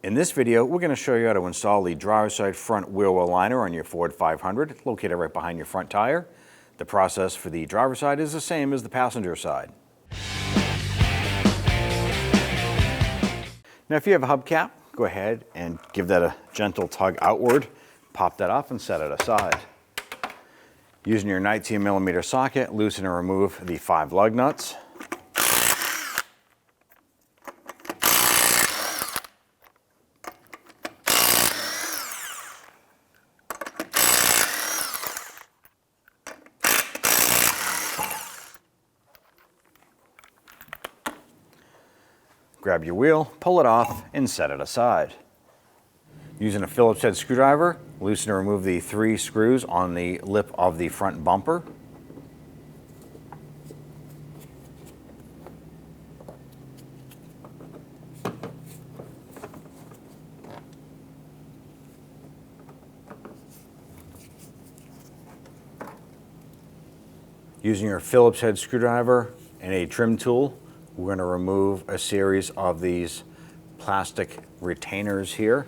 In this video, we're going to show you how to install the driver's side front wheel well liner on your Ford 500, located right behind your front tire. The process for the driver's side is the same as the passenger side. Now, if you have a hubcap, go ahead and give that a gentle tug outward, pop that off and set it aside. Using your 19mm socket, loosen and remove the 5 lug nuts. Grab your wheel, pull it off, and set it aside. Using a Phillips head screwdriver, loosen and remove the 3 screws on the lip of the front bumper. Using your Phillips head screwdriver and a trim tool, we're going to remove a series of these plastic retainers here.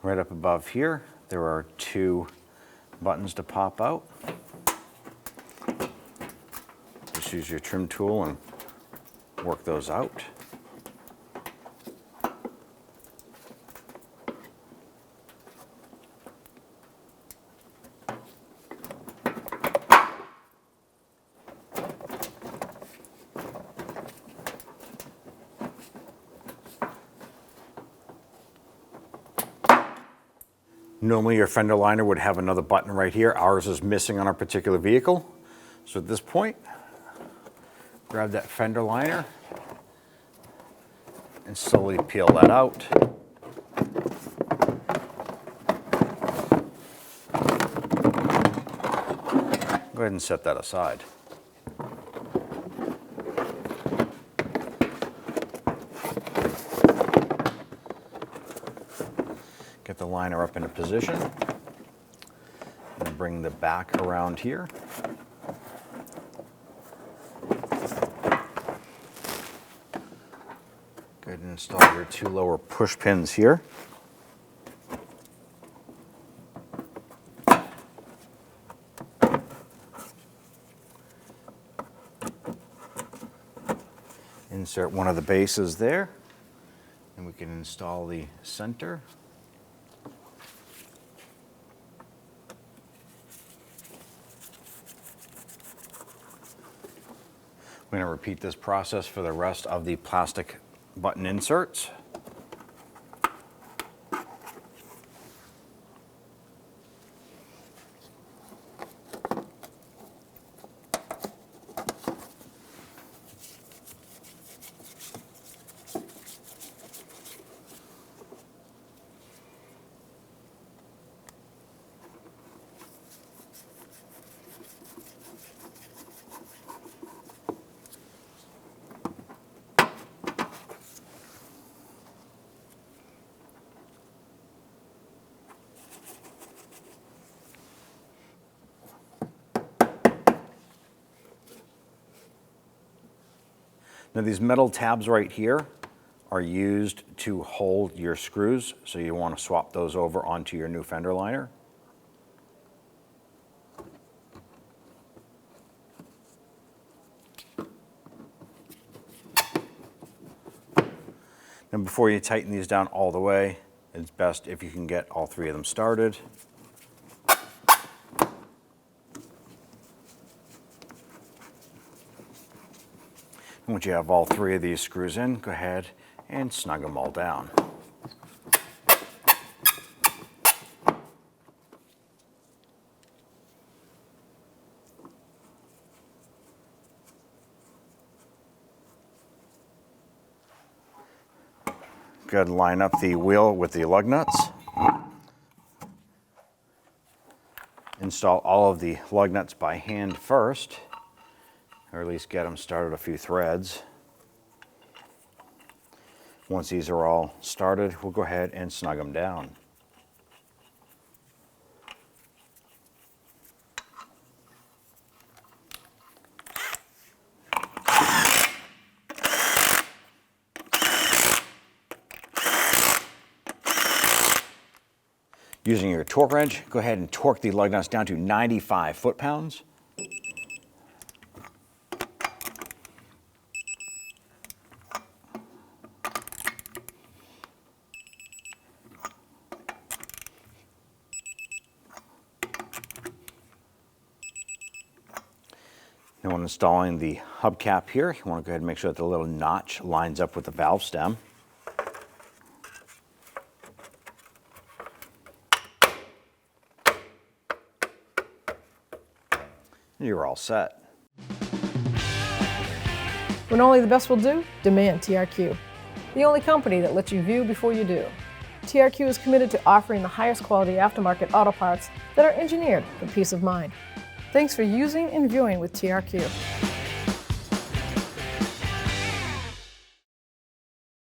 Right up above here, there are 2 buttons to pop out. Just use your trim tool and work those out. Normally your fender liner would have another button right here. Ours is missing on our particular vehicle. So at this point, grab that fender liner and slowly peel that out. Go ahead and set that aside. Get the liner up into position and bring the back around here. Go ahead and install your 2 lower push pins here. Insert one of the bases there, and we can install the center. We're going to repeat this process for the rest of the plastic button inserts. Now these metal tabs right here are used to hold your screws, so you want to swap those over onto your new fender liner. And before you tighten these down all the way, it's best if you can get all three of them started. Once you have all three of these screws in, go ahead and snug them all down. Go ahead and line up the wheel with the lug nuts. Install all of the lug nuts by hand first, or at least get them started a few threads. Once these are all started, we'll go ahead and snug them down. Using your torque wrench, go ahead and torque the lug nuts down to 95 foot-pounds. Now when installing the hubcap here, you want to go ahead and make sure that the little notch lines up with the valve stem. You're all set. When only the best will do, demand TRQ. The only company that lets you view before you do. TRQ is committed to offering the highest quality aftermarket auto parts that are engineered for peace of mind. Thanks for using and viewing with TRQ.